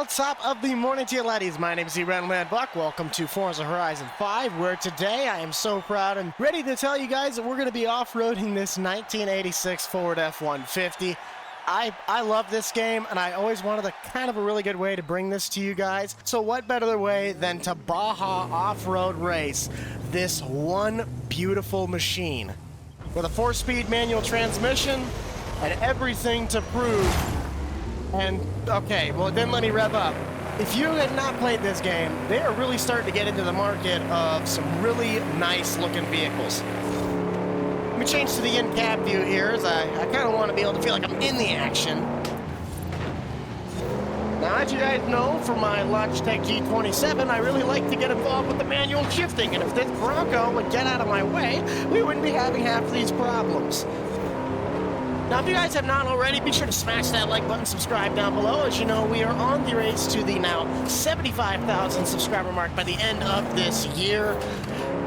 Well, top of the morning to you, laddies. My name is the Buck. Welcome to Forza Horizon 5, where today I am so proud and ready to tell you guys that we're going to be off-roading this 1986 Ford F150. I love this game, and I always wanted a really good way to bring this to you guys. So what better way than to Baja off-road race this one beautiful machine with a 4-speed manual transmission and everything to prove. And, okay, well, then let me rev up. If you had not played this game, they are really starting to get into the market of some really nice-looking vehicles. Let me change to the in-cab view here, as I kind of want to be able to feel like I'm in the action. Now, as you guys know, from my Logitech G27, I really like to get involved with the manual shifting, and if this Bronco would get out of my way, we wouldn't be having half of these problems. Now, if you guys have not already, be sure to smash that like button, subscribe down below. As you know, we are on the race to the now 75,000 subscriber mark by the end of this year.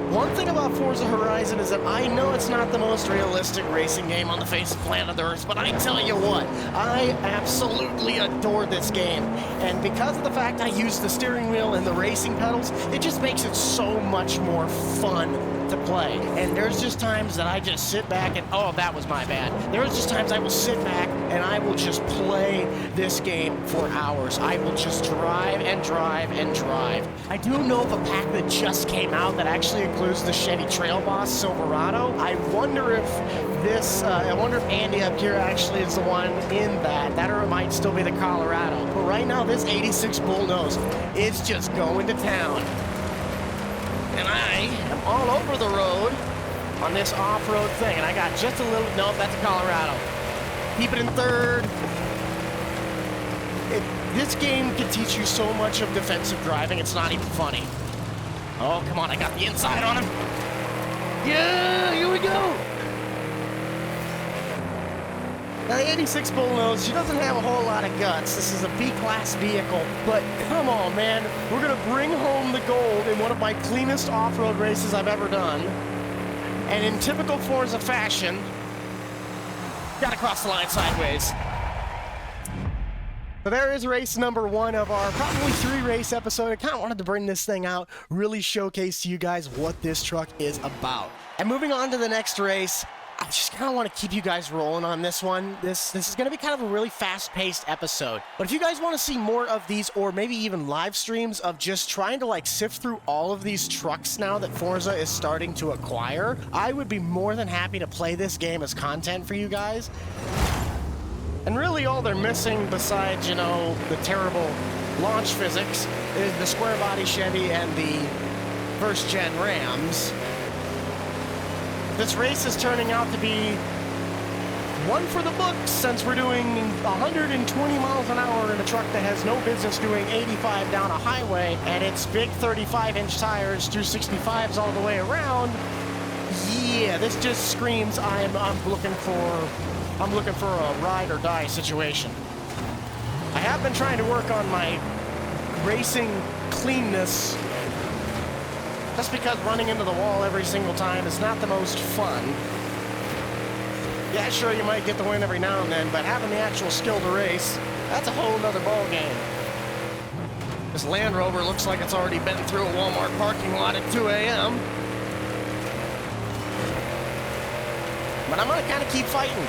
One thing about Forza Horizon is that I know it's not the most realistic racing game on the face of planet Earth, but I tell you what, I absolutely adore this game. And because of the fact I use the steering wheel and the racing pedals, it just makes it so much more fun to play. And there's just times that I just sit back and, oh, that was my bad. There's just times I will sit back and I will just play this game for hours. I will just drive and drive and drive. I do know of a pack that just came out that actually includes the Chevy Trail Boss Silverado. I wonder if Andy up here actually is the one in that or it might still be the Colorado. But right now, this 86 Bullnose is just going to town. And I am all over the road on this off-road thing. And I got just a little, no, that's a Colorado. Keep it in third. This game can teach you so much of defensive driving, it's not even funny. Oh, come on, I got the inside on him. Yeah, here we go. Now, the 86 Bullnose, she doesn't have a whole lot of guts. This is a B-class vehicle, but come on, man. We're going to bring home the gold in one of my cleanest off-road races I've ever done. And in typical Forza fashion, got to cross the line sideways. So there is race number one of our probably 3-race episode. I kind of wanted to bring this thing out, really showcase to you guys what this truck is about. And moving on to the next race, I just kind of want to keep you guys rolling on this one. This is going to be kind of a really fast-paced episode. But if you guys want to see more of these, or maybe even live streams of just trying to sift through all of these trucks now that Forza is starting to acquire, I would be more than happy to play this game as content for you guys. And really all they're missing besides, the terrible launch physics is the square body Chevy and the first-gen Rams. This race is turning out to be one for the books since we're doing 120 miles an hour in a truck that has no business doing 85 down a highway, and it's big 35-inch tires through 65s all the way around. Yeah, this just screams I'm looking for a ride or die situation. I have been trying to work on my racing cleanness, just because running into the wall every single time is not the most fun. Yeah, sure, you might get the win every now and then, but having the actual skill to race, that's a whole nother ball game. This Land Rover looks like it's already been through a Walmart parking lot at 2 a.m. But I'm gonna kind of keep fighting.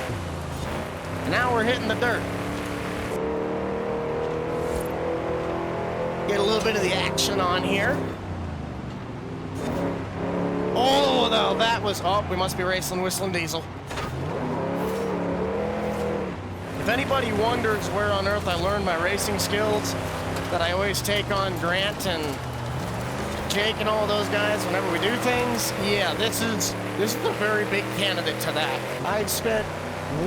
And now we're hitting the dirt. Get a little bit of the action on here. Oh, no, that was... Oh, we must be racing Whistling Diesel. If anybody wonders where on earth I learned my racing skills, that I always take on Grant and Jake and all those guys whenever we do things, yeah, this is a very big candidate to that. I've spent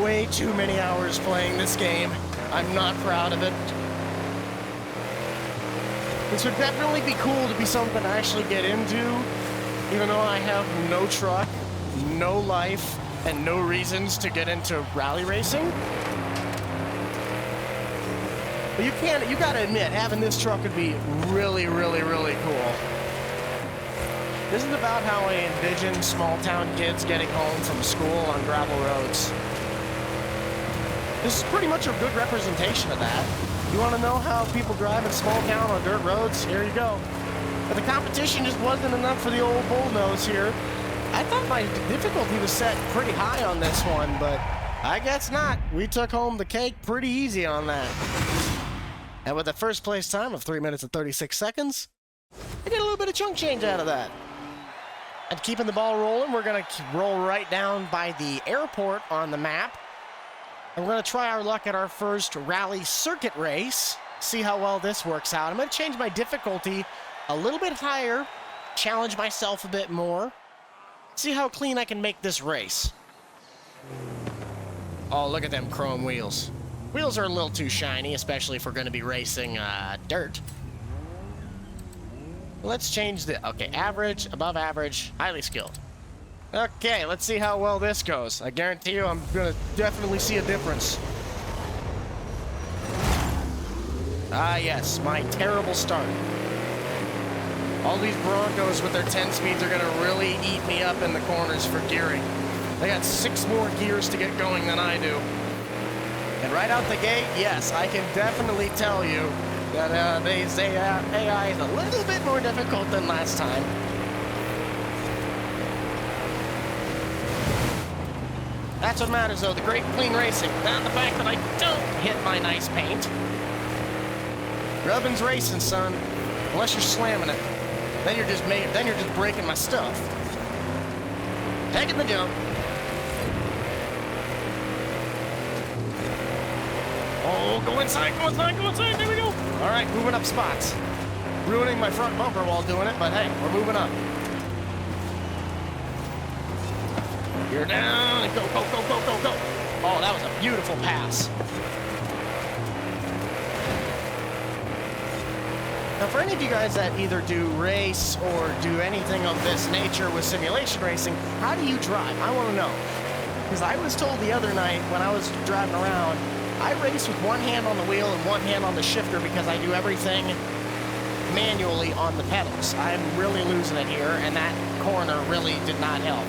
way too many hours playing this game. I'm not proud of it. This would definitely be cool to be something to actually get into, even though I have no truck, no life, and no reasons to get into rally racing. But you gotta admit, having this truck would be really, really, really cool. This is about how I envision small-town kids getting home from school on gravel roads. This is pretty much a good representation of that. You want to know how people drive in small town on dirt roads? Here you go. But the competition just wasn't enough for the old bullnose here. I thought my difficulty was set pretty high on this one, but I guess not. We took home the cake pretty easy on that. And with a first place time of 3 minutes and 36 seconds, I get a little bit of chunk change out of that. And keeping the ball rolling, we're going to roll right down by the airport on the map. And we're going to try our luck at our first rally circuit race. See how well this works out. I'm going to change my difficulty a little bit higher, challenge myself a bit more, see how clean I can make this race. Oh, look at them chrome wheels. Wheels are a little too shiny, especially if we're going to be racing dirt. Let's change the... Okay, average, above average, highly skilled. Okay, let's see how well this goes. I guarantee you I'm going to definitely see a difference. Ah, yes, my terrible start. All these Broncos with their 10 speeds are going to really eat me up in the corners for gearing. They got 6 more gears to get going than I do. And right out the gate, yes, I can definitely tell you that AI is a little bit more difficult than last time. That's what matters, though, the great clean racing, not the fact that I don't hit my nice paint. Rubbin's racing, son, unless you're slamming it. Then you're just breaking my stuff. Taking the jump. Oh, go inside, go inside, go inside, there we go. All right, moving up spots. Ruining my front bumper while doing it, but hey, we're moving up. You're down, and go, go, go, go, go, go. Oh, that was a beautiful pass. Now, for any of you guys that either do race or do anything of this nature with simulation racing, how do you drive? I want to know. Because I was told the other night when I was driving around, I race with one hand on the wheel and one hand on the shifter because I do everything manually on the pedals. I'm really losing it here, and that corner really did not help.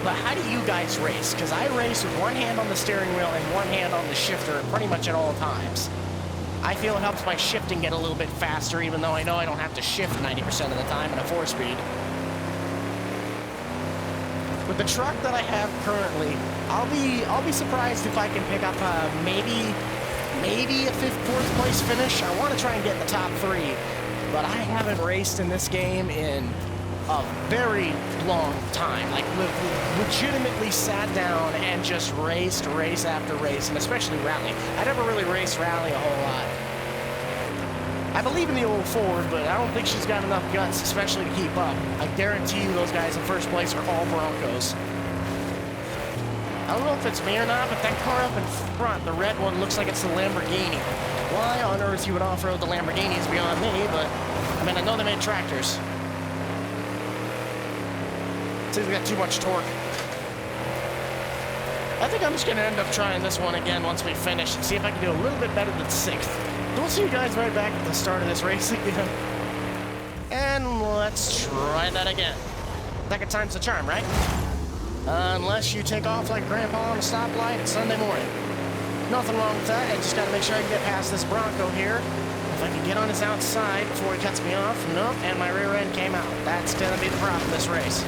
But how do you guys race? Because I race with one hand on the steering wheel and one hand on the shifter pretty much at all times. I feel it helps my shifting get a little bit faster, even though I know I don't have to shift 90% of the time in a 4-speed. With the truck that I have currently, I'll be surprised if I can pick up maybe a 4th place finish. I want to try and get in the top 3, but I haven't raced in this game in a very long time. Like, legitimately sat down and just raced race after race, and especially rally. I never really raced rally a whole lot. I believe in the old Ford, but I don't think she's got enough guts, especially to keep up. I guarantee you those guys in first place are all Broncos. I don't know if it's me or not, but that car up in front, the red one, looks like it's the Lamborghini. Why on earth you would off-road the Lamborghini is beyond me, but, I mean, I know they made tractors. Seems we got too much torque. I think I'm just going to end up trying this one again once we finish and see if I can do a little bit better than 6th. We'll see you guys right back at the start of this race again. And let's try that again. Second time's the charm, right? Unless you take off like Grandpa on a stoplight at Sunday morning. Nothing wrong with that. I just got to make sure I can get past this Bronco here. If I can get on his outside before he cuts me off, nope, and my rear end came out. That's going to be the problem this race.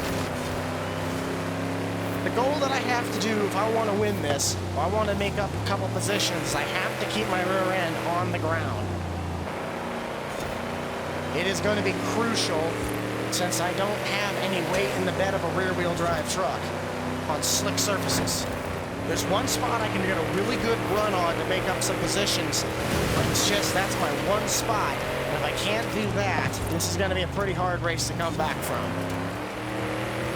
The goal that I have to do if I want to win this, if I want to make up a couple positions, I have to keep my rear end on the ground. It is going to be crucial since I don't have any weight in the bed of a rear-wheel drive truck on slick surfaces. There's one spot I can get a really good run on to make up some positions, but it's just that's my one spot. And if I can't do that, this is going to be a pretty hard race to come back from.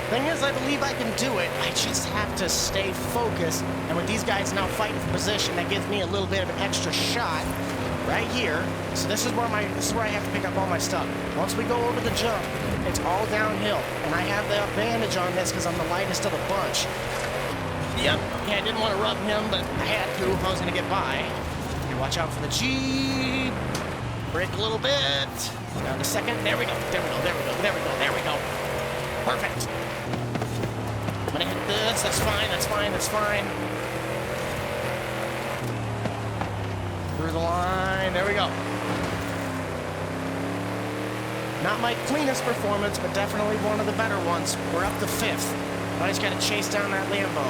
Thing is, I believe I can do it. I just have to stay focused. And with these guys now fighting for position, that gives me a little bit of an extra shot right here. So this is where I have to pick up all my stuff. Once we go over the jump, it's all downhill, and I have the advantage on this because I'm the lightest of the bunch. Yep. Yeah, I didn't want to rub him, but I had to if I was going to get by. Okay, watch out for the Jeep. Brake a little bit. Down to second. There we go. There we go. There we go. There we go. There we go. Perfect. I'm gonna hit this. That's fine. That's fine. That's fine. Through the line. There we go. Not my cleanest performance, but definitely one of the better ones. We're up to 5th. I just got to chase down that Lambo.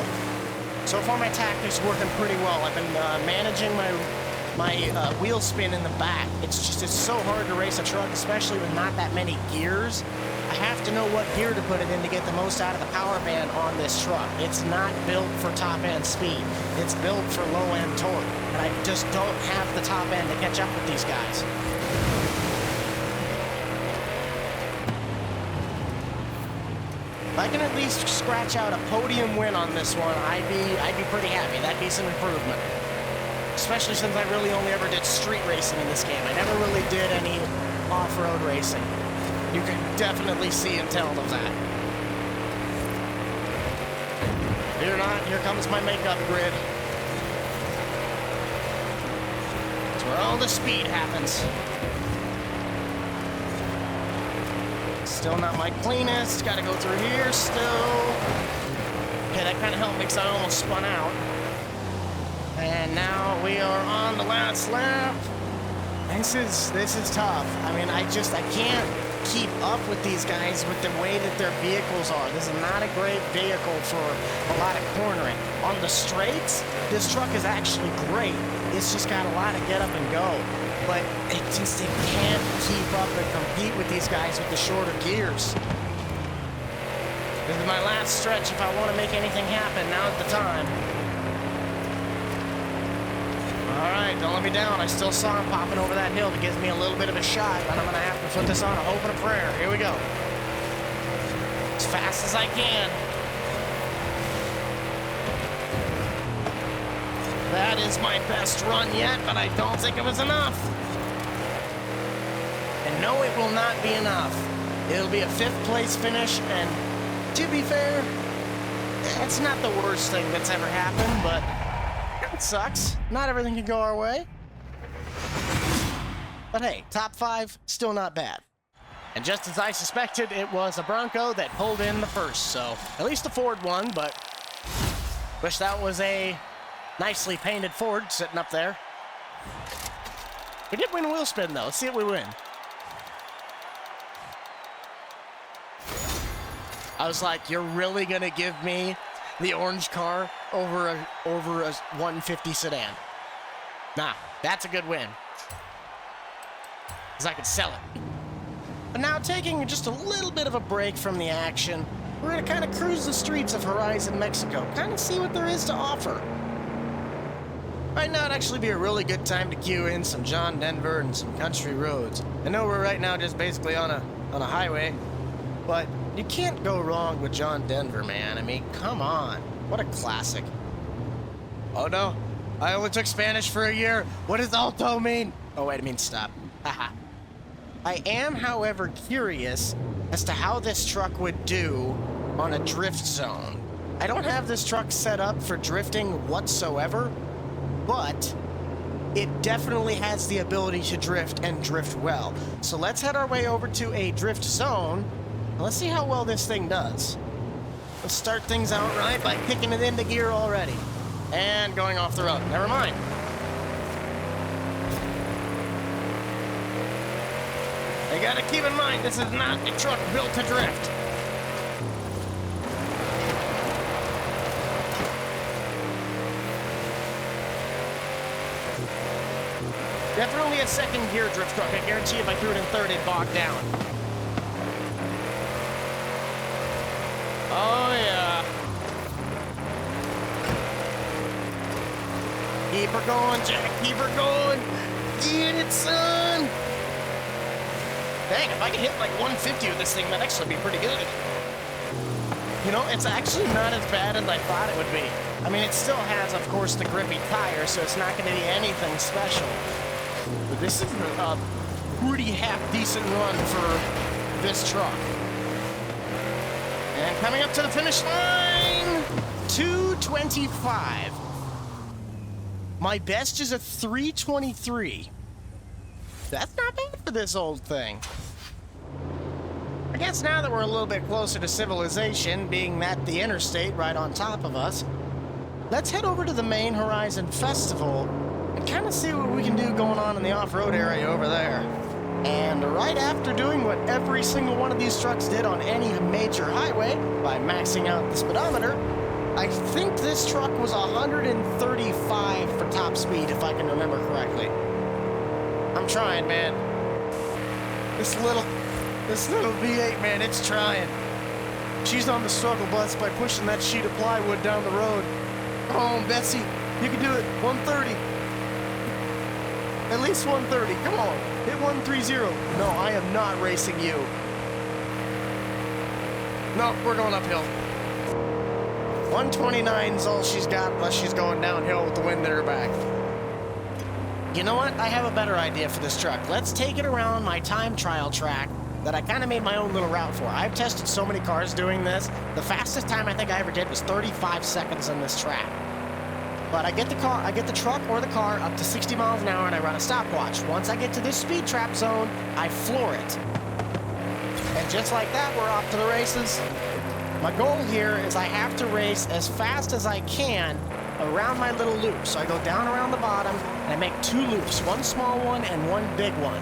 So far, my tactics working pretty well. I've been managing my wheel spin in the back. It's so hard to race a truck, especially with not that many gears. I have to know what gear to put it in to get the most out of the power band on this truck. It's not built for top-end speed. It's built for low-end torque. And I just don't have the top end to catch up with these guys. If I can at least scratch out a podium win on this one, I'd be pretty happy. That'd be some improvement. Especially since I really only ever did street racing in this game. I never really did any off-road racing. You can definitely see and tell of that. Fear not, here comes my makeup grid. It's where all the speed happens. Still not my cleanest. Got to go through here still. Okay, that kind of helped me because I almost spun out. And now we are on the last lap. This is tough. I mean, I can't keep up with these guys with the way that their vehicles are. This is not a great vehicle for a lot of cornering. On the straights, this truck is actually great. It's just got a lot of get up and go. But it can't keep up and compete with these guys with the shorter gears. This is my last stretch. If I want to make anything happen, now's the time. All right, don't let me down. I still saw him popping over that hill. That gives me a little bit of a shot, and I'm going to have to put this on a hope and a prayer. Here we go. As fast as I can. That is my best run yet, but I don't think it was enough. And no, it will not be enough. It'll be a 5th place finish, and to be fair, it's not the worst thing that's ever happened, but it sucks. Not everything can go our way. But hey, top 5, still not bad. And just as I suspected, it was a Bronco that pulled in the first, so at least the Ford won, but wish that was a nicely painted Ford sitting up there. We did win a wheel spin, though. Let's see if we win. I was like, you're really going to give me the orange car over a 150 sedan? Nah, that's a good win. Because I could sell it. But now, taking just a little bit of a break from the action, we're going to kind of cruise the streets of Horizon, Mexico. Kind of see what there is to offer. Right now, it'd actually be a really good time to cue in some John Denver and some country roads. I know we're right now just basically on a highway, but you can't go wrong with John Denver, man. I mean, come on. What a classic. Oh, no. I only took Spanish for a year. What does alto mean? Oh, wait, it means stop. Haha. I am, however, curious as to how this truck would do on a drift zone. I don't have this truck set up for drifting whatsoever, but it definitely has the ability to drift and drift well. So let's head our way over to a drift zone, and let's see how well this thing does. Let's start things out right by kicking it into gear already. And going off the road. Never mind. You gotta keep in mind, this is not a truck built to drift. Definitely a second gear drift truck. I guarantee if I threw it in third, it'd bog down. Oh, yeah. Keep her going, Jack. Keep her going. Get it, son. Dang, if I could hit like 150 with this thing, that'd actually be pretty good. You know, it's actually not as bad as I thought it would be. I mean, it still has, of course, the grippy tire, so it's not going to be anything special. But this is a pretty half-decent run for this truck. And coming up to the finish line, 225. My best is a 323. That's not bad for this old thing. I guess now that we're a little bit closer to civilization, being that the interstate right on top of us, let's head over to the main Horizon Festival and and kind of see what we can do going on in the off-road area over there. And right after doing what every single one of these trucks did on any major highway by maxing out the speedometer, I think this truck was 135 for top speed, if I can remember correctly. I'm trying, man. This little V8, man, it's trying. She's on the struggle bus by pushing that sheet of plywood down the road. Come on, Betsy. You can do it. 130. At least 130. Come on. Hit 130. No, I am not racing you. No, we're going uphill. 129 is all she's got, unless she's going downhill with the wind at her back. You know what? I have a better idea for this truck. Let's take it around my time trial track that I kind of made my own little route for. I've tested so many cars doing this. The fastest time I think I ever did was 35 seconds on this track. But I get the truck or the car up to 60 miles an hour and I run a stopwatch. Once I get to this speed trap zone, I floor it. And just like that, we're off to the races. My goal here is I have to race as fast as I can around my little loop. So I go down around the bottom and I make 2 loops, one small one and one big one.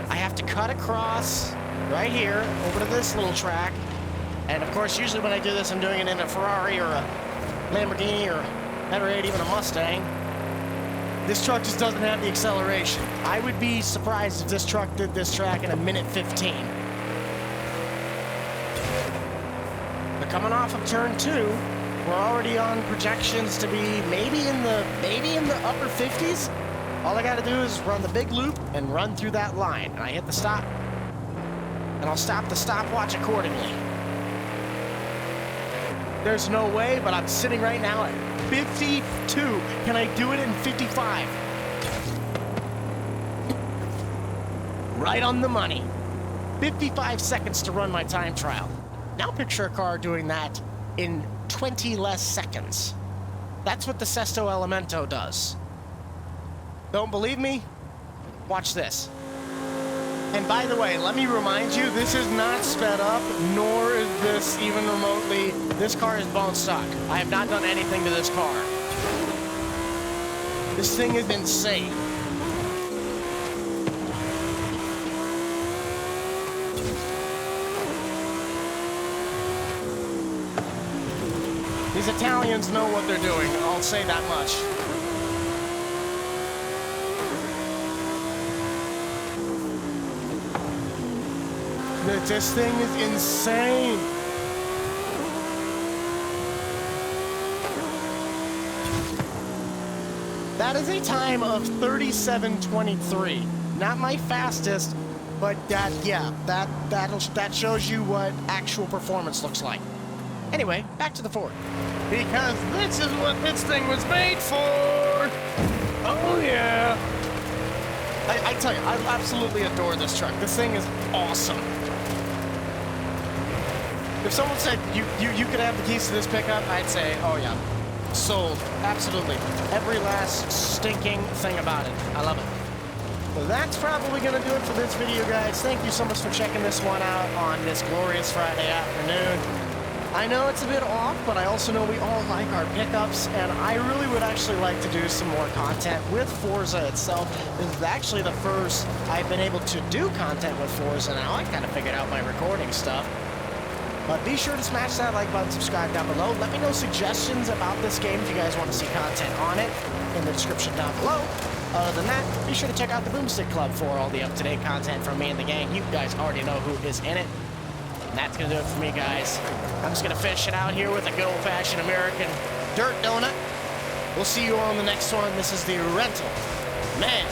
I have to cut across right here over to this little track. And of course, usually when I do this, I'm doing it in a Ferrari or a Lamborghini or better yet, even a Mustang. This truck just doesn't have the acceleration. I would be surprised if this truck did this track in a minute 15. But coming off of turn 2, we're already on projections to be maybe in the upper 50s. All I gotta do is run the big loop and run through that line. And I hit the stop. And I'll stop the stopwatch accordingly. There's no way, but I'm sitting right now at 52. Can I do it in 55? Right on the money. 55 seconds to run my time trial. Now picture a car doing that in 20 less seconds. That's what the Sesto Elemento does. Don't believe me? Watch this. And by the way, let me remind you, this is not sped up, nor is this even remotely. This car is bone stock. I have not done anything to this car. This thing is insane. These Italians know what they're doing, I'll say that much. This thing is insane. That is a time of 37:23. Not my fastest, but that shows you what actual performance looks like. Anyway, back to the Ford. Because this is what this thing was made for. Oh yeah. I tell you, I absolutely adore this truck. This thing is awesome. If someone said you could have the keys to this pickup, I'd say, oh yeah, sold. Absolutely. Every last stinking thing about it. I love it. So that's probably going to do it for this video, guys. Thank you so much for checking this one out on this glorious Friday afternoon. I know it's a bit off, but I also know we all like our pickups, and I really would actually like to do some more content with Forza itself. This is actually the first I've been able to do content with Forza now. I kind of figured out my recording stuff. But be sure to smash that like button, subscribe down below. Let me know suggestions about this game if you guys want to see content on it in the description down below. Other than that, be sure to check out the Boomstick Club for all the up-to-date content from me and the gang. You guys already know who is in it. And that's going to do it for me, guys. I'm just going to finish it out here with a good old-fashioned American dirt donut. We'll see you on the next one. This is the Rental Man.